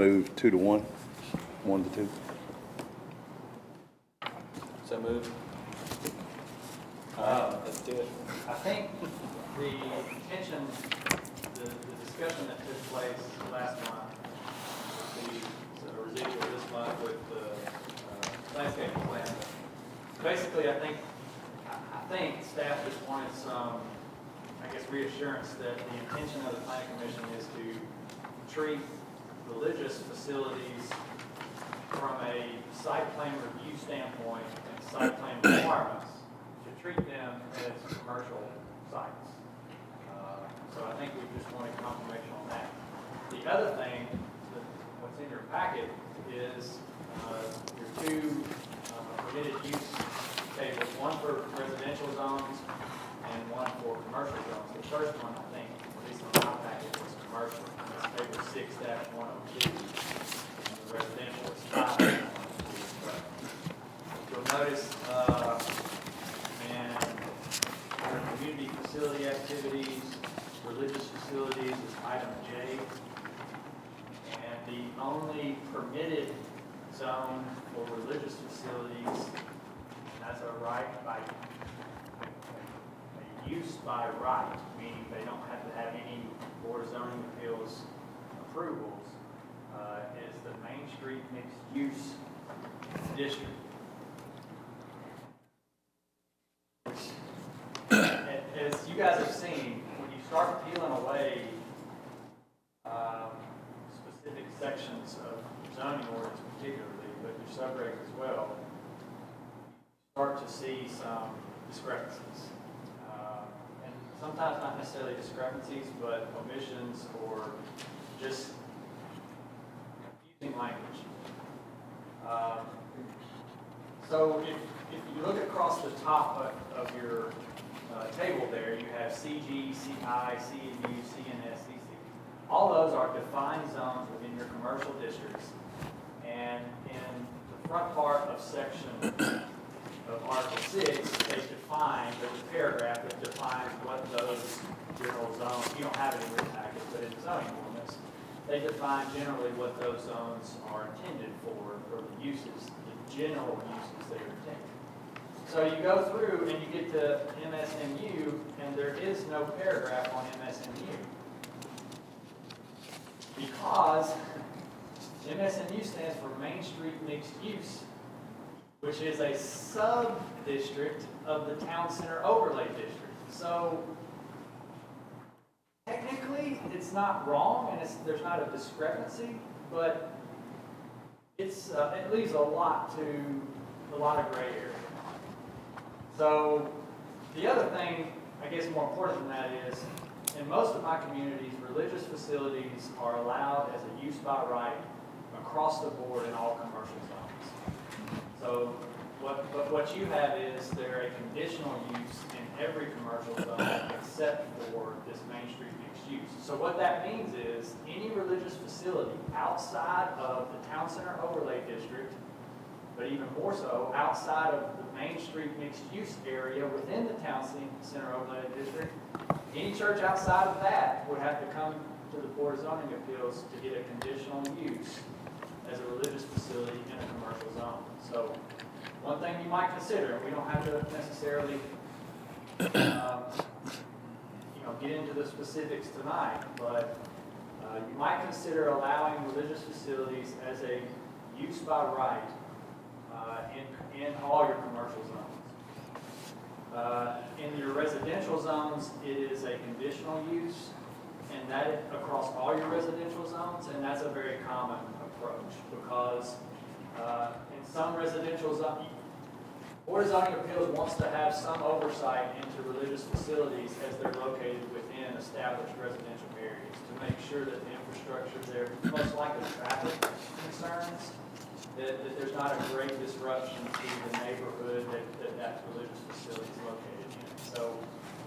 move 2 to 1, 1 to 2. So moved. Let's do it. I think the intention, the discussion that took place last month, the residual this month with the landscaping plan. Basically, I think staff just wanted some, I guess, reassurance that the intention of the planning commission is to treat religious facilities from a site plan review standpoint and site plan requirements, to treat them as commercial sites. So I think we just wanted confirmation on that. The other thing, what's in your packet, is your two permitted use tables, one for residential zones and one for commercial zones. The first one, I think, at least on my packet, was commercial. It's table 6-102. The residential is 5-102. You'll notice, and under community facility activities, religious facilities is item J. And the only permitted zone for religious facilities, that's a right by, a use by right, meaning they don't have to have any Board of Zoning Appeals approvals, is the Main Street Mixed Use District. As you guys have seen, when you start peeling away specific sections of zoning ordinance particularly, but your subregs as well, you start to see some discrepancies. And sometimes not necessarily discrepancies, but omissions or just confusing language. So if you look across the top of your table there, you have CG, CI, CNU, CNS, CC. All those are defined zones within your commercial districts. And in the front part of section of Article 6, there's a paragraph that defines what those general zones, you don't have it in your packet, but in the zoning ordinance, they define generally what those zones are intended for the uses, the general uses they are intended. So you go through and you get to MSMU, and there is no paragraph on MSMU. Because MSMU stands for Main Street Mixed Use, which is a sub-district of the Town Center Overlay District. So technically, it's not wrong, and there's not a discrepancy, but it leaves a lot of gray area. So the other thing, I guess more important than that is, in most of my communities, religious facilities are allowed as a use by right across the board in all commercial zones. So what you have is they're a conditional use in every commercial zone except for this Main Street Mixed Use. So what that means is any religious facility outside of the Town Center Overlay District, but even more so outside of the Main Street Mixed Use area within the Town Center Overlay District, any church outside of that would have to come to the Board of Zoning Appeals to get a conditional use as a religious facility in a commercial zone. So one thing you might consider, and we don't have to necessarily get into the specifics tonight, but you might consider allowing religious facilities as a use by right in all your commercial zones. In your residential zones, it is a conditional use, and that across all your residential zones, and that's a very common approach because in some residential zones, Board of Zoning Appeals wants to have some oversight into religious facilities as they're located within established residential areas to make sure that the infrastructure there, most likely traffic concerns, that there's not a great disruption to the neighborhood that religious facility is located in. So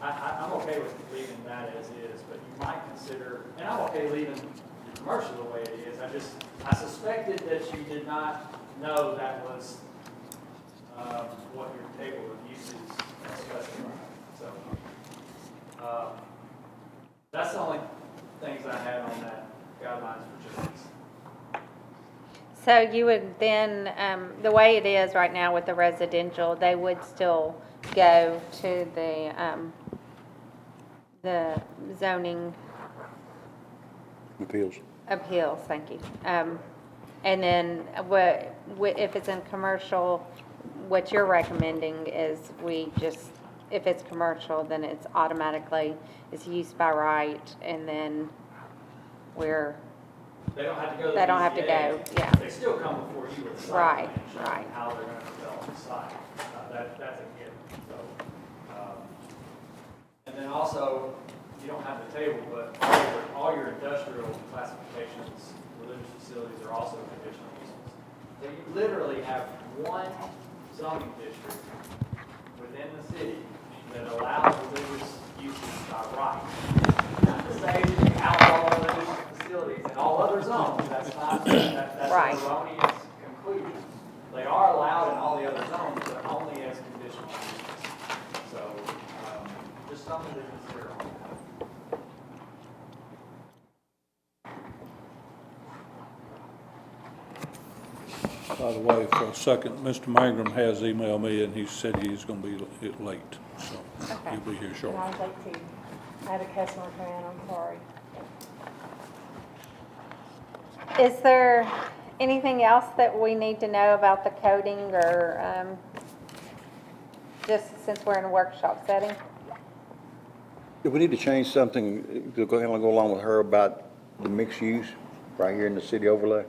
I'm okay with leaving that as is, but you might consider, and I'm okay leaving the commercial the way it is. I suspected that you did not know that was what your table of uses specified. So that's the only things I had on that guidelines for justice. So you would then, the way it is right now with the residential, they would still go to the zoning Appeals. appeals, thank you. And then if it's in commercial, what you're recommending is we just, if it's commercial, then it's automatically, it's used by right, and then we're, They don't have to go to the They don't have to BZA. go, yeah. They still come before you with the site Right, plan, showing right. how they're gonna develop the site. That's a given, so. And then also, you don't have the table, but all your industrial classifications, religious facilities are also conditional uses. So you literally have one zoning district within the city that allows religious uses by right. Not to say that you outlaw religious facilities in all other zones, that's not, that's Right. an erroneous conclusion. They are allowed in all the other zones, but only as conditional uses. So, just something to consider on that. By the way, for a second, Mr. Mangrum has emailed me and he said he's gonna be late, so Okay. he'll be here And shortly. I was late too. I had a customer come in, I'm sorry. is there anything else that we need to know about the coding, or just since we're in a workshop setting? Do we need to change something to go along with her about the mixed use right here in the city overlay?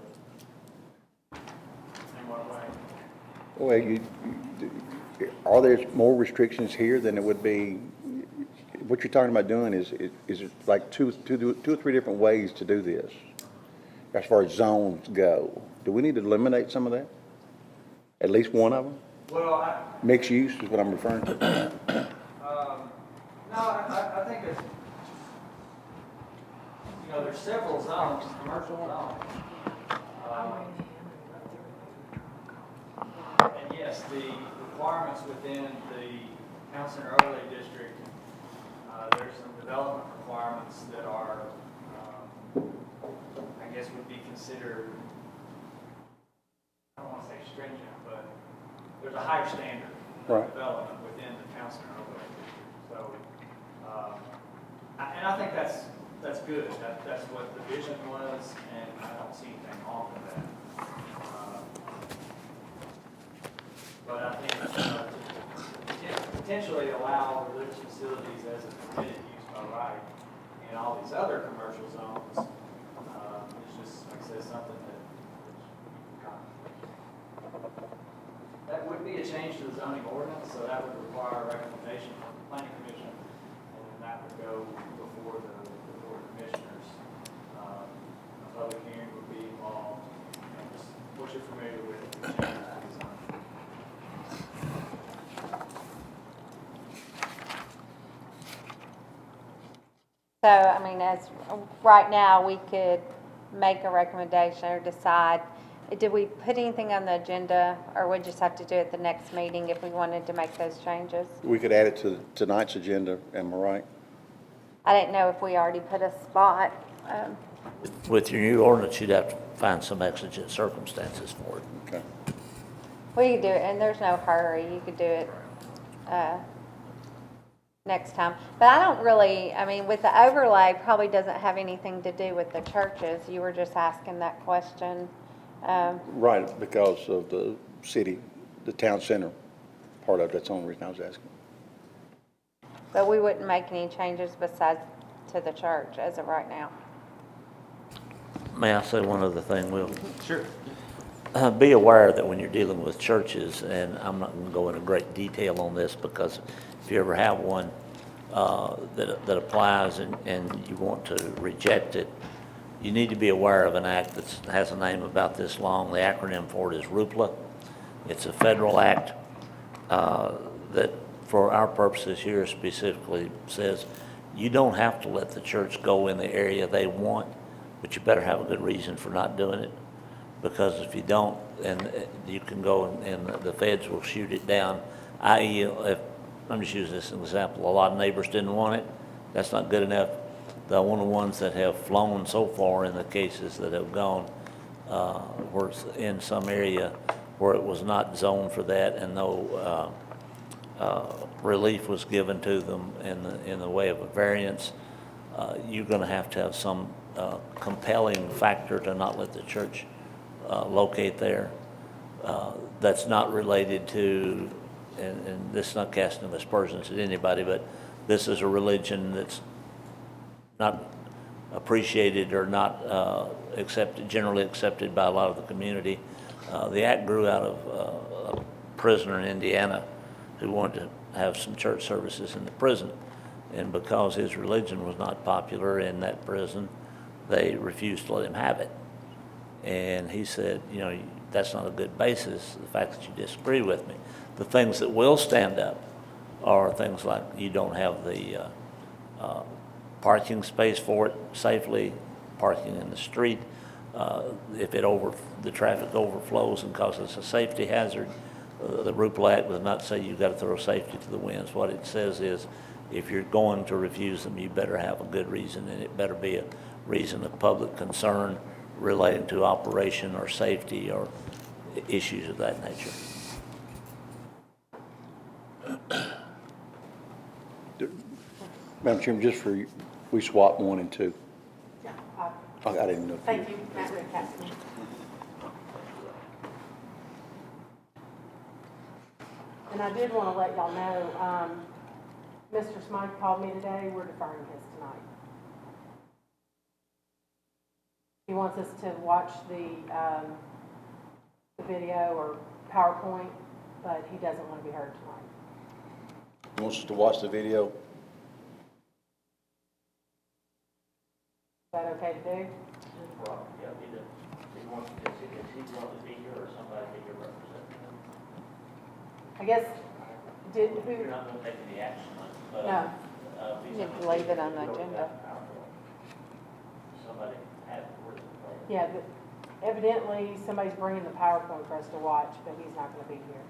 In what way? Well, are there more restrictions here than it would be? What you're talking about doing is it like two or three different ways to do this, as far as zones go. Do we need to eliminate some of that? At least one of them? Well, Mixed use is what I'm referring to. no, I think it's, there's several zones, commercial zones. And yes, the requirements within the town center overlay district, there's some development requirements that are, I guess would be considered, I don't want to say stringent, but there's a higher standard of Right. development within the town center overlay district. So, and I think that's good. That's what the vision was, and I don't see anything wrong with that. But I think to potentially allow religious facilities as a permitted use by right in all these other commercial zones is just, like I said, something that would be a change to the zoning ordinance, so that would require a recommendation from the planning commission, and then that would go before the board of commissioners. A public hearing would be involved, just what you're familiar with, the changes to the zoning. So, I mean, right now, we could make a recommendation or decide, did we put anything on the agenda, or we just have to do it the next meeting if we wanted to make those changes? We could add it to tonight's agenda, am I right? I didn't know if we already put a spot. With your new ordinance, you'd have to find some exigent circumstances for it. Okay. We could do it, and there's no hurry, you could do it next time. But I don't really, I mean, with the overlay, probably doesn't have anything to do with the churches. You were just asking that question. Right, because of the city, the town center part of it, that's the only reason I was asking. But we wouldn't make any changes besides to the church as of right now. May I say one other thing, Will? Sure. Be aware that when you're dealing with churches, and I'm not going to go into great detail on this, because if you ever have one that applies and you want to reject it, you need to be aware of an act that has a name about this long. The acronym for it is RUPLA. It's a federal act that, for our purposes here, specifically says you don't have to let the church go in the area they want, but you better have a good reason for not doing it. Because if you don't, and you can go and the feds will shoot it down, i.e., if, let me just use this as an example, a lot of neighbors didn't want it, that's not good enough. The one of the ones that have flown so far in the cases that have gone, where it's in some area where it was not zoned for that and no relief was given to them in the way of a variance, you're going to have some compelling factor to not let the church locate there. That's not related to, and this is not casting aspersions at anybody, but this is a religion that's not appreciated or not generally accepted by a lot of the community. The act grew out of a prisoner in Indiana who wanted to have some church services in the prison. And because his religion was not popular in that prison, they refused to let him have it. And he said, that's not a good basis, the fact that you disagree with me. The things that will stand up are things like you don't have the parking space for it safely, parking in the street. If the traffic overflows and causes a safety hazard, the RUPL Act does not say you've got to throw safety to the winds. What it says is, if you're going to refuse them, you better have a good reason, and it better be a reason of public concern relating to operation or safety or issues of that nature. Madam Chairman, just for, we swapped 1 and 2. Yeah, I didn't know. thank you, Matt Rickastle. And I did want to let y'all know, Mr. Smythe called me today, we're deferring his tonight. He wants us to watch the video or PowerPoint, but he doesn't want to be heard tonight. He wants us to watch the video. Is that okay to do? Well, yeah, he wants to, is he going to be here or somebody be your representative? I guess, You're not going to take any action on it, but. No. You have to leave it on the agenda. Somebody had words in place. Yeah, but evidently somebody's bringing the PowerPoint for us to watch, but he's not going to be here.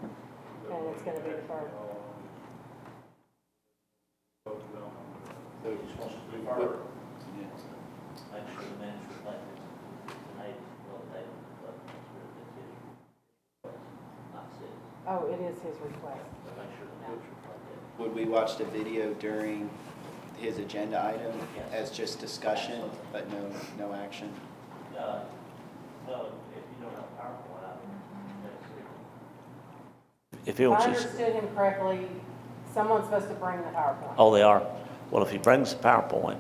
And it's going to be deferred. So he just wants to defer. Make sure the minutes reflect tonight, but not city. Oh, it is his request. So make sure the minutes reflect it. Would we watch the video during his agenda item Yes. as just discussion, but no action? Well, if you don't have PowerPoint, I don't. If he If I wants to. understood him correctly, someone's supposed to bring the PowerPoint. Oh, they are? Well, if he brings the PowerPoint,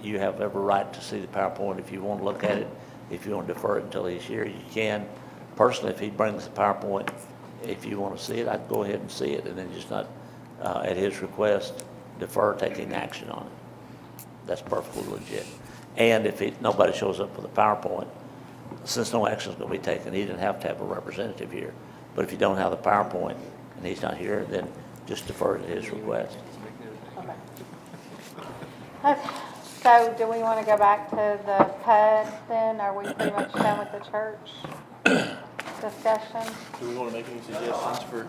you have every right to see the PowerPoint. If you want to look at it, if you want to defer it until he's here, you can. Personally, if he brings the PowerPoint, if you want to see it, I'd go ahead and see it, and then just not, at his request, defer taking action on it. That's perfectly legit. And if nobody shows up for the PowerPoint, since no action is going to be taken, he didn't have to have a representative here. But if you don't have the PowerPoint and he's not here, then just defer to his request. Okay. Okay, so do we want to go back to the PUD then? Are we pretty much done with the church discussion? Do we want to make any suggestions for?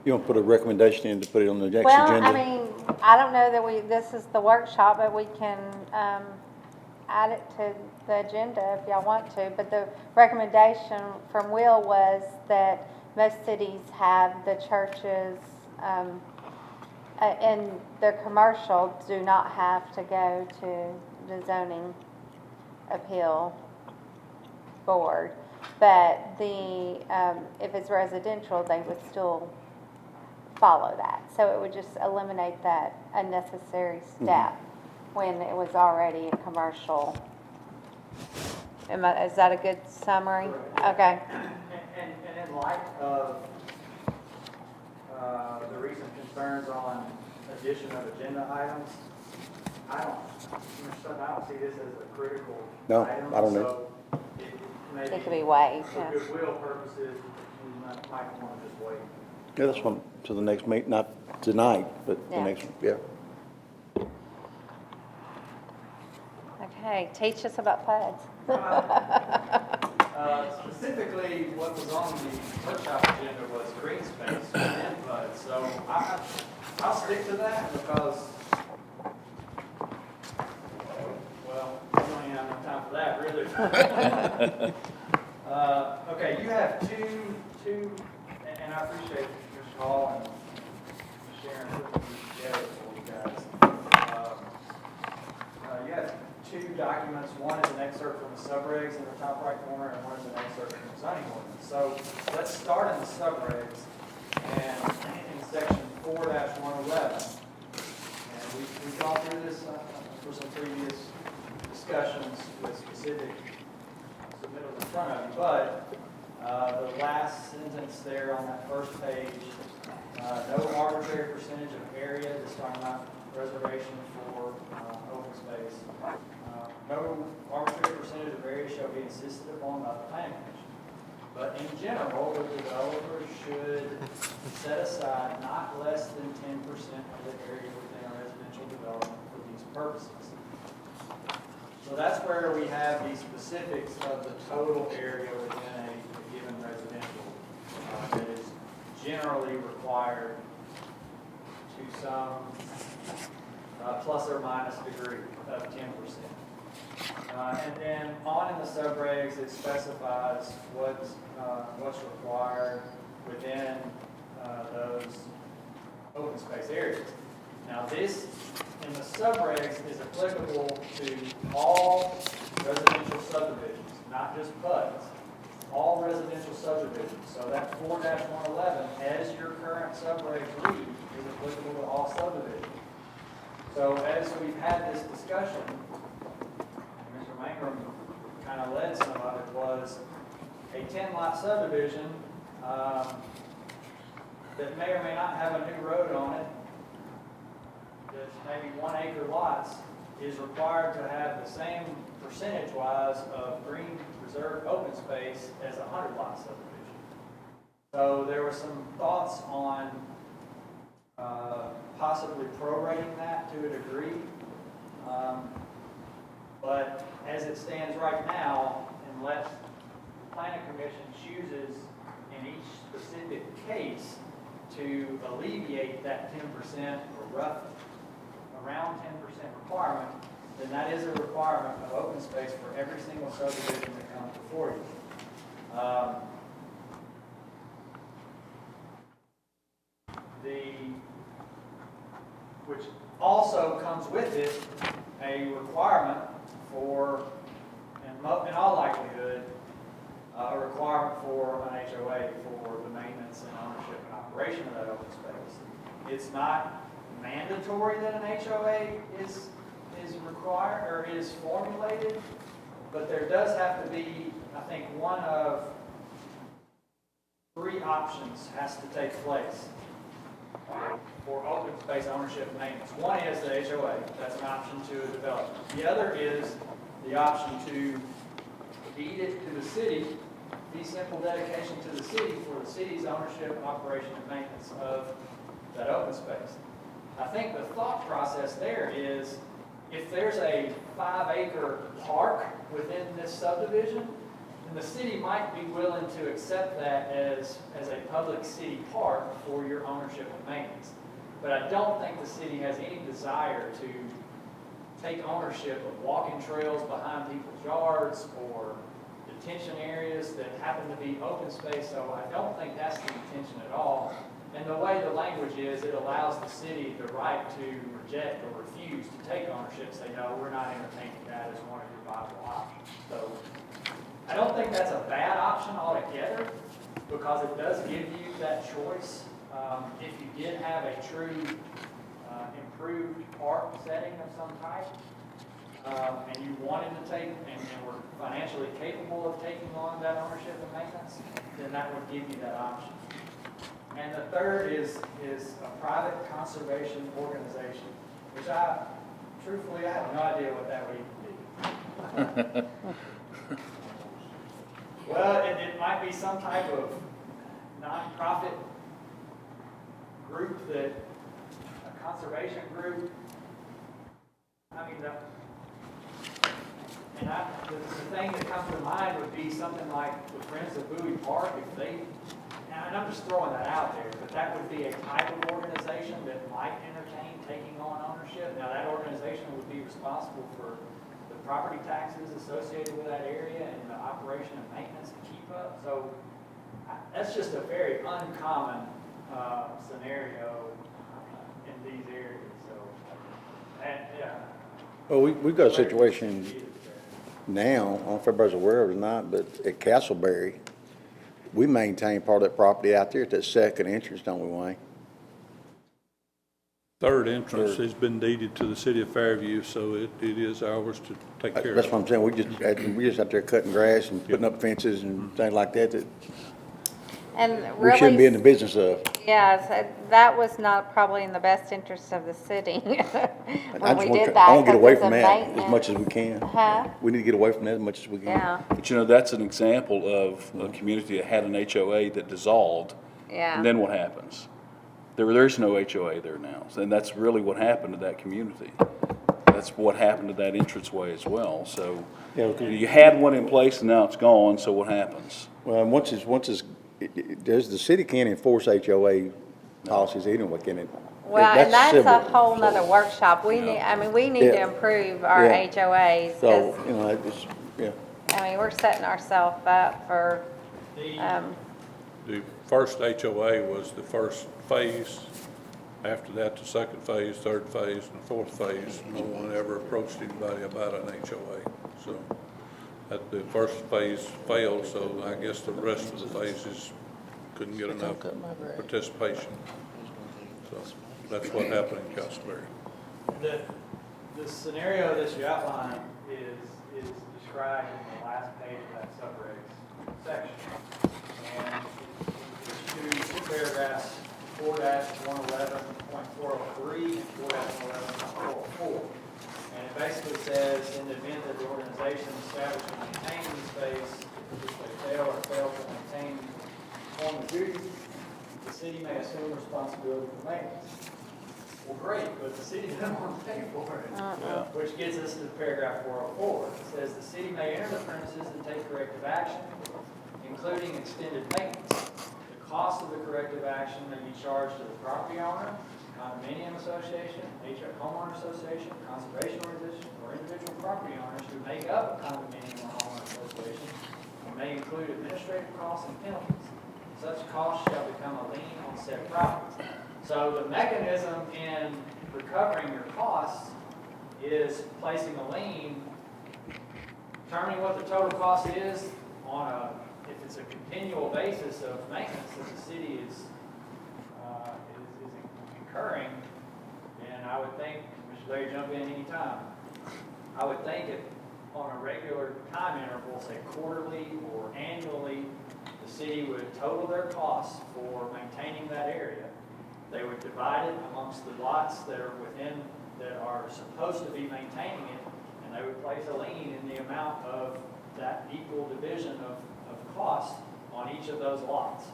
You want to put a recommendation in to put it on the next Well, agenda? I mean, I don't know that this is the workshop, but we can add it to the agenda if y'all want to. But the recommendation from Will was that most cities have the churches, and the commercial do not have to go to the zoning appeal board. But if it's residential, they would still follow that. So it would just eliminate that unnecessary step when it was already a commercial. Is that a good summary? Okay. And in light of the recent concerns on addition of agenda items, I don't see this as a critical No, item. I don't know. So maybe It could be waived, for yeah. goodwill purposes, you might want to just wait. Yeah, that's one, to the next meeting, not tonight, but the Yeah. next, yeah. Okay, teach us about PUDs. Specifically, what was on the workshop agenda was green space within stick to that because, well, we don't even have enough time for that, really. Okay, you have two, and I appreciate Mr. Hall and Sharon putting these together for you guys. You have two documents. One is an excerpt from the subregs in the top right corner, and one is an excerpt from the zoning ordinance. So let's start in the subregs, and in section 4-111. And we've gone through this for some previous discussions with specific submittals in front of you, but the last sentence there on that first page, no arbitrary percentage of area, this is talking about reservation for open space. No arbitrary percentage of area shall be insisted upon by the planning commission. But in general, the developer should set aside not less than 10% of the area within a residential development for these purposes. So that's where we have the specifics of the total area within a given residential that is generally required to some plus or minus degree of 10%. And then on in the subregs, it specifies what's required within those open space areas. Now this, in the subregs, is applicable to all residential subdivisions, not just PUDs. All residential subdivisions. So that 4-111, as your current subregs read, is applicable to all subdivisions. So as we've had this discussion, Mr. Mangrum kind of led some of it, was a 10-lot subdivision that may or may not have a new road on it, that's maybe 1 acre lots, is required to have the same percentage-wise of green reserved open space as a 100-lot subdivision. So there were some thoughts on possibly prorating that to a degree. But as it stands right now, unless the planning commission chooses in each specific case to alleviate that 10% or roughly around 10% requirement, then that is a requirement of open space for every single subdivision that comes before you. Which also comes with it a requirement for, in all likelihood, a requirement for an HOA for the maintenance and ownership and operation of that open space. It's not mandatory that an HOA is required or is formulated, but there does have to be, I think, one of 3 options has to take place for open space ownership and maintenance. One is the HOA. That's an option to a developer. The other is the option to deed it to the city, fee simple dedication to the city for the city's ownership, operation, and maintenance of that open space. I think the thought process there is if there's a 5-acre park within this subdivision, then the city might be willing to accept that as a public city park for your ownership and maintenance. But I don't think the city has any desire to take ownership of walking trails behind people's yards or detention areas that happen to be open space. So I don't think that's the intention at all. And the way the language is, it allows the city the right to reject or refuse to take ownership, say, no, we're not entertaining that as one of your viable options. So I don't think that's a bad option altogether, because it does give you that choice. If you did have a true improved park setting of some type, and you wanted to take, and were financially capable of taking on that ownership and maintenance, then that would give you that option. And the third is a private conservation organization, which truthfully, I have no idea what that would even be. Well, it might be some type of nonprofit group a conservation group. I mean, the thing that comes to mind would be something like the Friends of Bowie Park, if they, and I'm just throwing that out there, but that would be a type of organization organization that might entertain taking on ownership. Now, that organization would be responsible for the property taxes associated with that area and the operation and maintenance and keep up. So that's just a very uncommon scenario in these areas, so, and, yeah. Well, we've got a situation now, I don't know if everybody's aware of it or not, but at Castleberry, we maintain part of that property out there at that second entrance, don't we, Wayne? Third entrance has been deeded to the city of Fairview, so it is ours to take care of. That's what I'm saying, we just out there cutting grass and putting up fences and things like that And we shouldn't be in the really, business of. yeah, that was not probably in the best interest of the city I when just we want did to, that. I want to get 'cause away it's a from that as maintenance. much as we can. Huh? We need to get away from that as much as we can. Yeah, But you know, that's an example of a community that had an HOA that dissolved. yeah. And then what happens? There's no HOA there now, and that's really what happened to that community. That's what happened to that entranceway as well, so. Yeah, okay. You had one in place and now it's gone, so what happens? Well, and there's, the city can't enforce HOA policies anyway, can it? Well, and that's a civil, whole so- nother workshop. We need, I mean, we need to Yeah. improve our Yeah. HOAs, So, because, it's, yeah. I mean, we're setting ourselves up for, The, The first HOA was the first phase. After that, the second phase, third phase, and the fourth phase. No one ever approached anybody about an HOA. So that the first phase failed, so I guess the rest of the phases couldn't get enough participation. So that's what happened in Castleberry. the scenario that you outlined is described in the last page of that subregs section. And it's two paragraphs, 4-111.403 and 4-111.404. And it basically says, in the event that the organization established and maintained the space, if they fail or fail to maintain on the duty, the city may assume responsibility for maintenance. Well, great, but the city doesn't want to pay for it. Which gets us to paragraph 404. It says the city may enter the premises and take corrective action, including extended maintenance. The cost of the corrective action may be charged to the property owner, condominium association, homeowner association, conservation organization, or individual property owners who make up a condominium or homeowner association, and may include administrative costs and penalties. Such costs shall become a lien on said properties. So the mechanism in recovering your costs is placing a lien, determining what the total cost is on if it's a continual basis of maintenance that the city is incurring. And I would think, Mr. Larry, jump in anytime. I would think if on a regular time interval, say quarterly or annually, the city would total their costs for maintaining that area. They would divide it amongst the lots that are supposed to be maintaining it, and they would place a lien in the amount of that equal division of cost on each of those lots.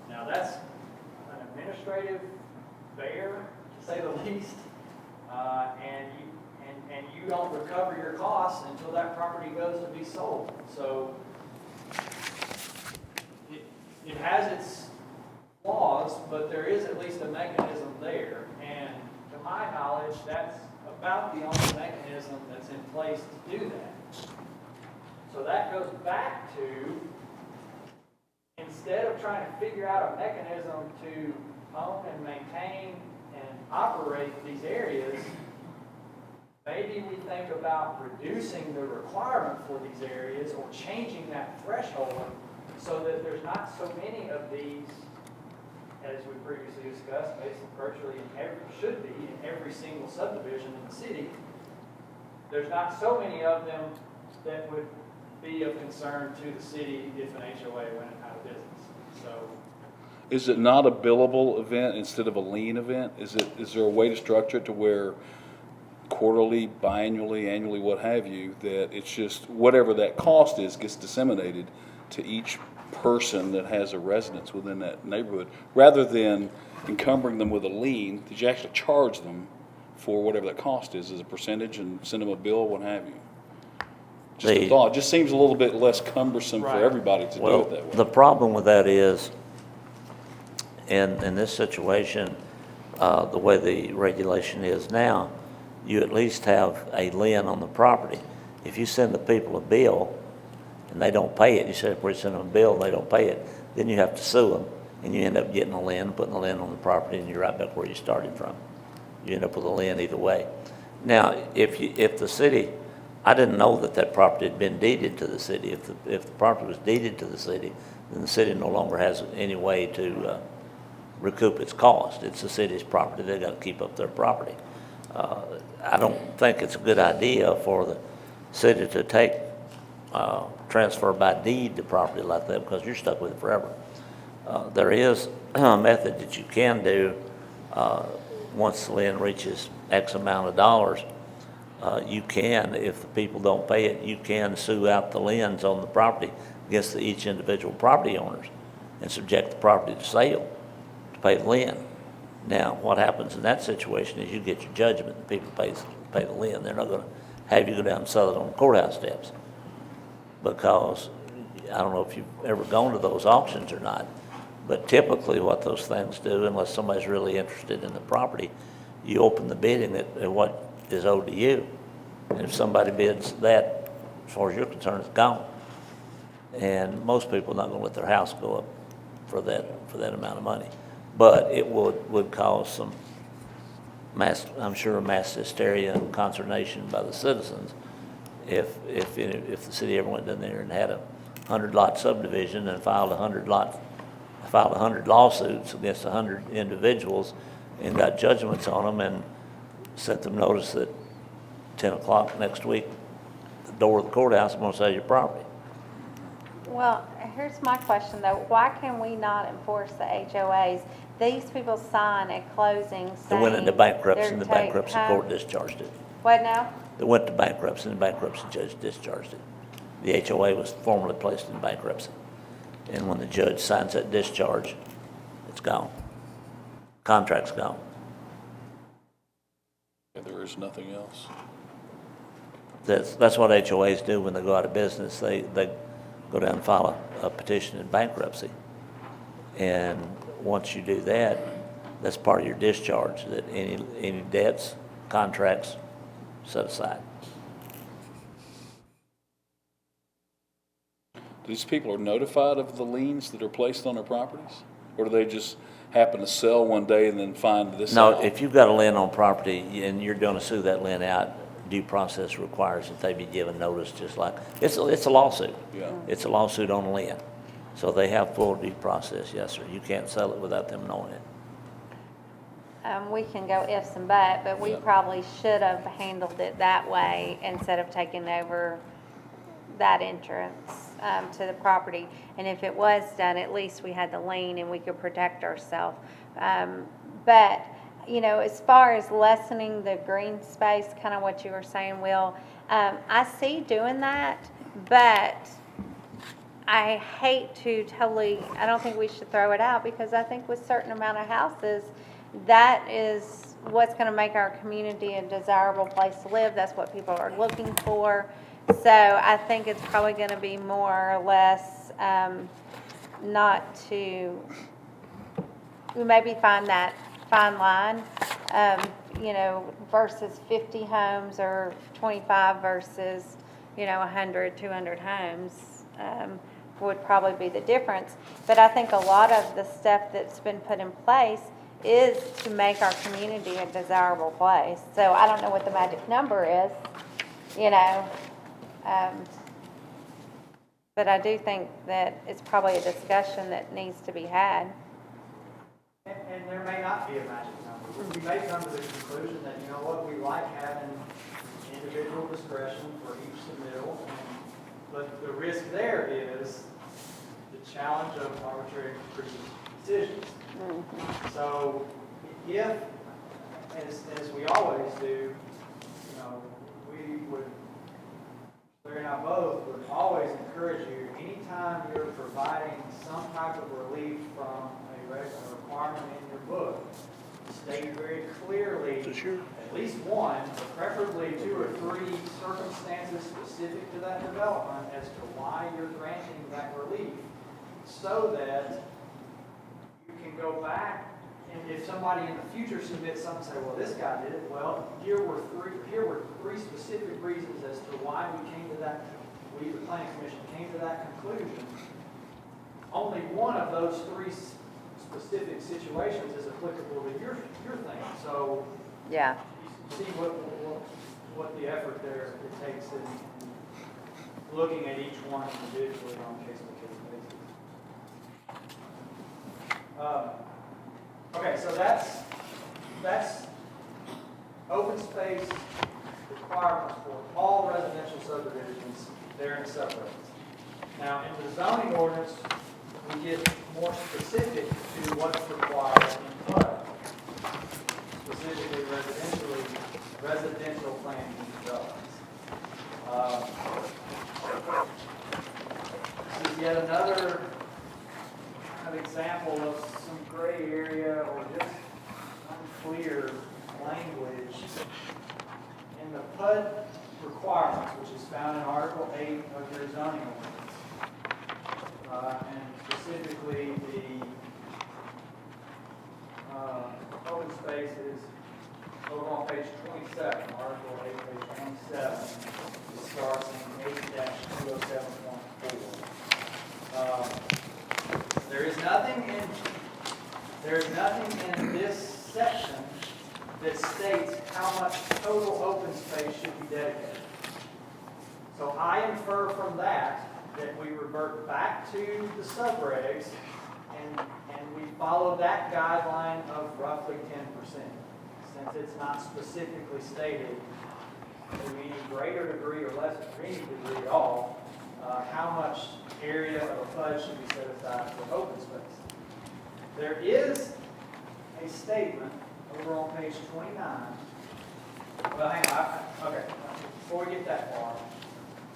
Now, that's an administrative bear, to say the least, and you don't recover your costs until that property goes to be sold. So it has its flaws, but there is at least a mechanism there. And to my knowledge, that's about the only mechanism that's in place to do that. So that goes back to, instead of trying to figure out a mechanism to own and maintain and operate these areas, maybe we think about reducing the requirement for these areas or changing that threshold so that there's not so many of these, as we previously discussed, basically virtually should be in every single subdivision in the city. There's not so many of them that would be of concern to the city if an HOA went out of business. So, Is it not a billable event instead of a lien event? Is there a way to structure it to where quarterly, biannually, annually, what have you, that it's just whatever that cost is gets disseminated to each person that has a residence within that neighborhood, rather than encumbering them with a lien, that you actually charge them for whatever that cost is as a percentage and send them a bill, what have you? Just a thought. It just seems a little bit less cumbersome for everybody to do Well, it that way. the problem with that is, in this situation, the way the regulation is now, you at least have a lien on the property. If you send the people a bill and they don't pay it, you said if we send them a bill and they don't pay it, then you have to sue them, and you end up getting a lien, putting a lien on the property, and you're right back where you started from. You end up with a lien either way. Now, if the city, I didn't know that property had been deeded to the city. If the property was deeded to the city, then the city no longer has any way to recoup its cost. It's the city's property. They've got to keep up their property. I don't think it's a good idea for the city to take, transfer by deed the property like that, because you're stuck with it forever. There is a method that you can do, once the lien reaches X amount of dollars, you can, if the people don't pay it, you can sue out the liens on the property against each individual property owners and subject the property to sale to pay the lien. Now, what happens in that situation is you get your judgment, and people pay the lien. They're not going to have you go down and sell it on the courthouse steps, because I don't know if you've ever gone to those auctions or not, but typically what those things do, unless somebody's really interested in the property, you open the bidding at what is owed to you. And if somebody bids that, as far as you're concerned, it's gone. And most people are not going to let their house go up for that amount of money. But it would cause some mass hysteria and consternation by the citizens if the city ever went down there and had a 100-lot subdivision and filed 100 lawsuits against 100 individuals and got judgments on them and sent them notice that 10 o'clock next week, the door of the courthouse, I'm going to sell your property. Well, here's my question though. Why can we not enforce the HOAs? These people sign at closing They saying. went into bankruptcy they're and the take bankruptcy home- court discharged it. What now? They went to bankruptcy and the bankruptcy judge discharged it. The HOA was formally placed in bankruptcy. And when the judge signs that discharge, it's gone. Contract's gone. Yeah, there is nothing else. That's what HOAs do when they go out of business. They go down and file a petition in bankruptcy. And once you do that, that's part of your discharge, that any debts, contracts, set aside. These people are notified of the liens that are placed on their properties? Or do they just happen to sell one day and then find this out? No, if you've got a lien on property and you're going to sue that lien out, due process requires that they be given notice, just like, it's a lawsuit. Yeah. It's a lawsuit on a lien. So they have full due process, yes, sir. You can't sell it without them knowing it. We can go ifs and buts, but we Yeah. probably should have handled it that way instead of taking over that entrance to the property. And if it was done, at least we had the lien and we could protect ourselves. But, you know, as far as lessening the green space, kind of what you were saying, Will, I see doing that, but I hate to totally, I don't think we should throw it out, because I think with certain amount of houses, that is what's going to make our community a desirable place to live. That's what people are looking for. So I think it's probably going to be more or less not to, we maybe find that fine line, you know, versus 50 homes or 25 versus, you know, 100, 200 homes would probably be the difference. But I think a lot of the stuff that's been put in place is to make our community a desirable place. So I don't know what the magic number is, you know. But I do think that it's probably a discussion that needs to be had. And there may not be a magic number. We may come to the conclusion that, you know what, we like having individual discretion for each submittal. But the risk there is the challenge of arbitrary and capricious decisions. So if, as we always do, you know, we would, Larry and I both would always encourage you, anytime you're providing some type of relief from a requirement in your book, state very clearly at least one, but preferably 2 or 3 circumstances specific to that development as to why you're granting that relief, so that you can go back And if somebody in the future submits something, say, well, this guy did it, well, here were three specific reasons as to why we, the planning commission, came to that conclusion. Only one of those three specific situations is applicable to your thing. So Yeah. you see what the effort there it takes in looking at each one individually on a case-by-case basis. Okay, so that's open space requirements for all residential subdivisions there in subregs. Now, in the zoning ordinance, we get more specific to what's required in PUD, specifically residential planning and developments. This is yet another kind of example of some gray area or just unclear language in the PUD requirements, which is found in Article 8 of your zoning ordinance. And specifically the open space is over on page 27, Article 8, page 27. It starts in 8-207.4. There is nothing in this section that states how much total open space should be dedicated. So I infer from that we revert back to the subregs and we follow that guideline of roughly 10%. Since it's not specifically stated to any greater degree or less to any degree at all, how much area of a PUD should be set aside for open space. There is a statement over on page 29. Well, hang on. Okay, before we get that far.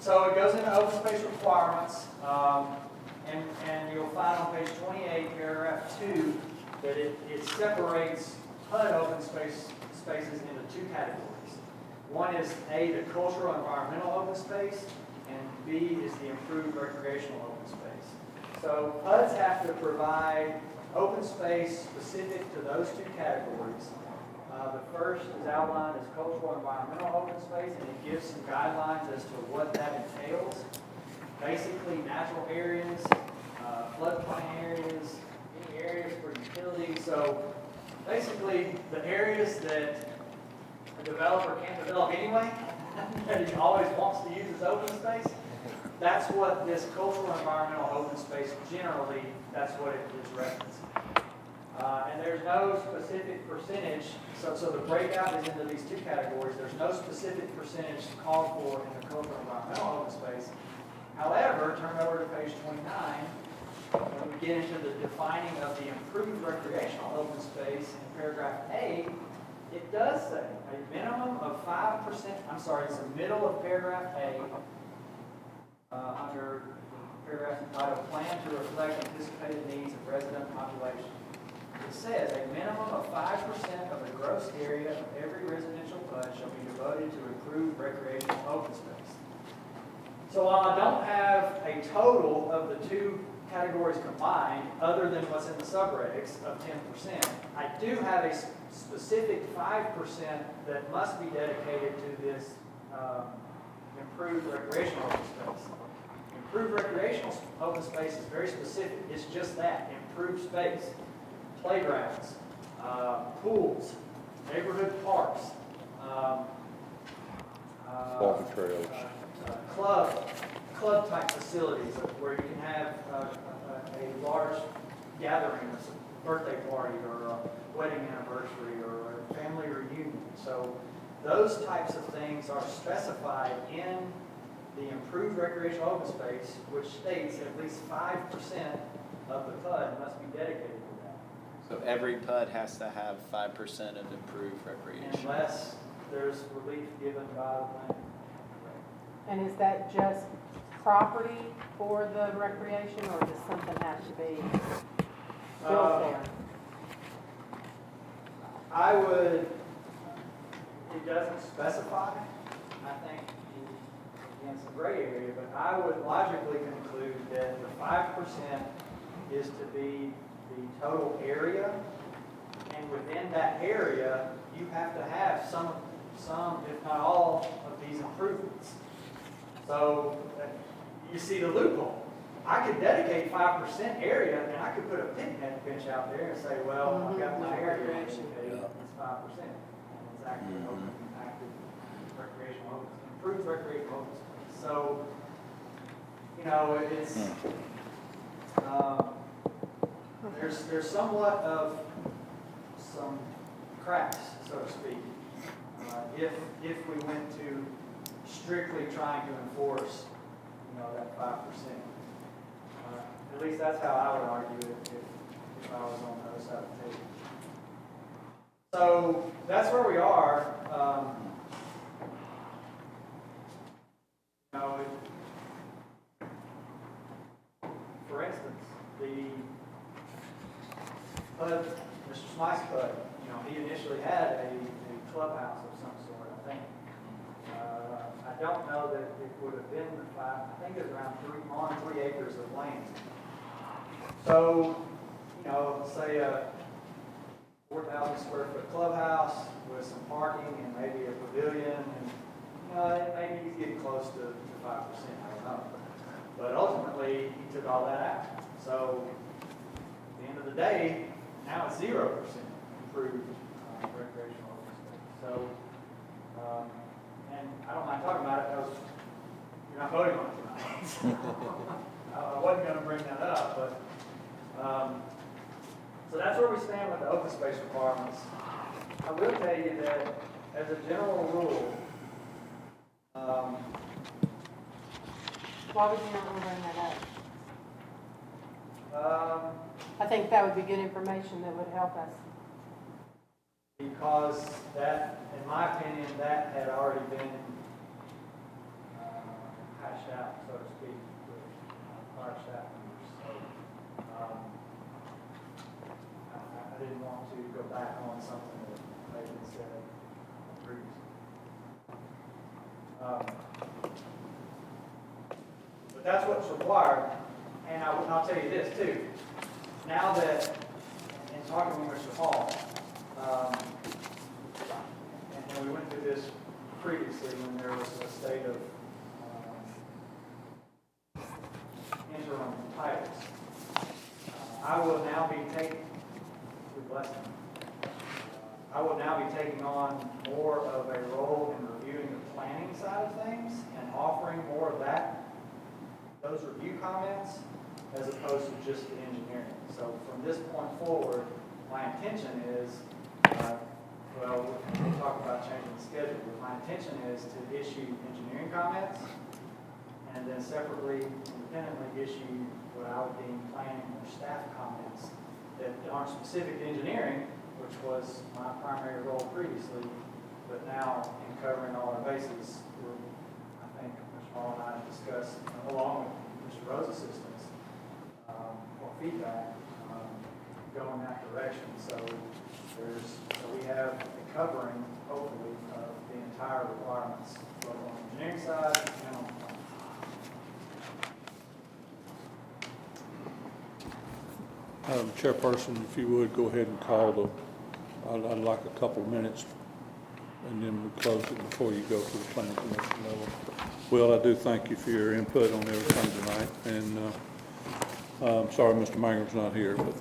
So it goes into open space requirements, and you'll find on page 28, paragraph 2, that it separates PUD open spaces into two categories. One is A, the cultural environmental open space, and B is the improved recreational open space. So PUDs have to provide open space specific to those two categories. The first is outlined as cultural environmental open space, and it gives some guidelines as to what that entails. Basically, natural areas, floodplain areas, any areas for utilities. So basically, the areas that a developer can't develop anyway, that he always wants to use as open space, that's what this cultural environmental open space generally, that's what it is referencing. And there's no specific percentage, so the breakout is into these two categories. There's no specific percentage called for in the cultural environmental open space. However, turn over to page 29, when we get into the defining of the improved recreational open space in paragraph A, it does say a minimum of 5%, it's the middle of paragraph A, under the paragraph entitled Plan to Reflect Anticipated Needs of Resident Population. It says a minimum of 5% of the gross area of every residential PUD shall be devoted to improved recreational open space. So while I don't have a total of the two categories combined, other than what's in the subregs of 10%, I do have a specific 5% that must be dedicated to this improved recreational open space. Improved recreational open space is very specific. It's just that, improved space. Playgrounds, pools, neighborhood parks, Walking trails. club type facilities where you can have a large gathering, a birthday party or a wedding anniversary or a family reunion. So those types of things are specified in the improved recreational open space, which states at least 5% of the PUD must be dedicated to that. So every PUD has to have 5% of improved recreation. Unless there's relief given by the plan. And is that just property for the recreation, or does something have to be built there? It doesn't specify, I think, in some gray area, but I would logically conclude that the 5% is to be the total area, And within that area, you have to have some, if not all, of these improvements. So you see the loophole. I could dedicate 5% area and I could put a picnic bench out there and say, well, I've got my area dedicated, it's 5%. And it's actually open, active recreational open, improved recreational open space. So, you know, it's, there's somewhat of some cracks, so to speak, if we went to strictly trying to enforce, you know, that 5%. At least that's how I would argue it if I was on the other side of the table. So that's where we are. You know, for instance, the PUD, Mr. Smythe's PUD, you know, he initially had a clubhouse of some sort, I think. I don't know that it would have been the 5, I think it was around 3 acres of land. So, you know, say a 4,000 square foot clubhouse with some parking and maybe a pavilion, and, you know, maybe he's getting close to 5%, I don't know. But ultimately, he took all that out. So, at the end of the day, now it's 0% improved recreational open space. So, and I don't mind talking about it because you're not voting on it tonight. I wasn't going to bring that up, but so that's where we stand with the open space requirements. I will tell you that as a general rule, Why would you not want to bring that up? I think that would be good information that would help us. Because that, in my opinion, that had already been hashed out, so to speak, with our staff members. So I didn't want to go back on something that had been said previously. But that's what's required, and I'll tell you this too. Now that, in talking with Mr. Hall, and we went through this previously when there was a state of interim titles. I will now be taking, I will now be taking on more of a role in reviewing the planning side of things and offering more of those review comments as opposed to just the engineering. So from this point forward, my intention is, well, we'll talk about changing the schedule, but my intention is to issue engineering comments and then separately, independently issue what I would deem planning or staff comments that aren't specific to engineering, which was my primary role previously, but now in covering all our bases, I think Mr. Hall and I discussed, along with Mr. Rose's assistance, or feedback, going that direction. So we have a covering, hopefully, of the entire requirements, both on the engineering side and on the planning. Chairperson, if you would, go ahead and call I'd like a couple of minutes, and then we close it before you go to the planning commission level. Will, I do thank you for your input on everything tonight, and I'm sorry Mr. Manger's not here, but,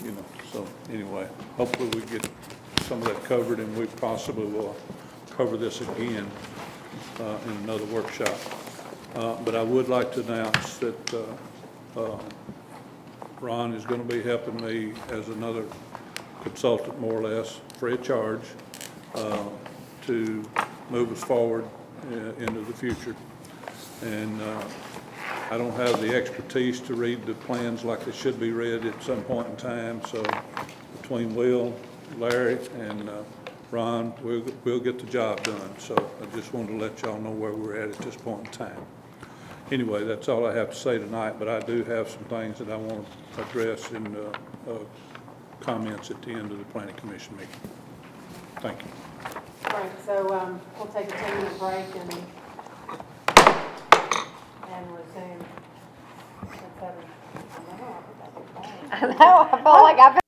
you know, so anyway, hopefully we get some of that covered, and we possibly will cover this again in another workshop. But I would like to announce that Ron is going to be helping me as another consultant, more or less, free of charge, to move us forward into the future. And I don't have the expertise to read the plans like they should be read at some point in time, so between Will, Larry, and Ron, we'll get the job done. So I just wanted to let y'all know where we're at this point in time. Anyway, that's all I have to say tonight, but I do have some things that I want to address in comments at the end of the planning commission meeting. Thank you. All right, so we'll take a 10-minute break and resume at 7. I know, I feel like I've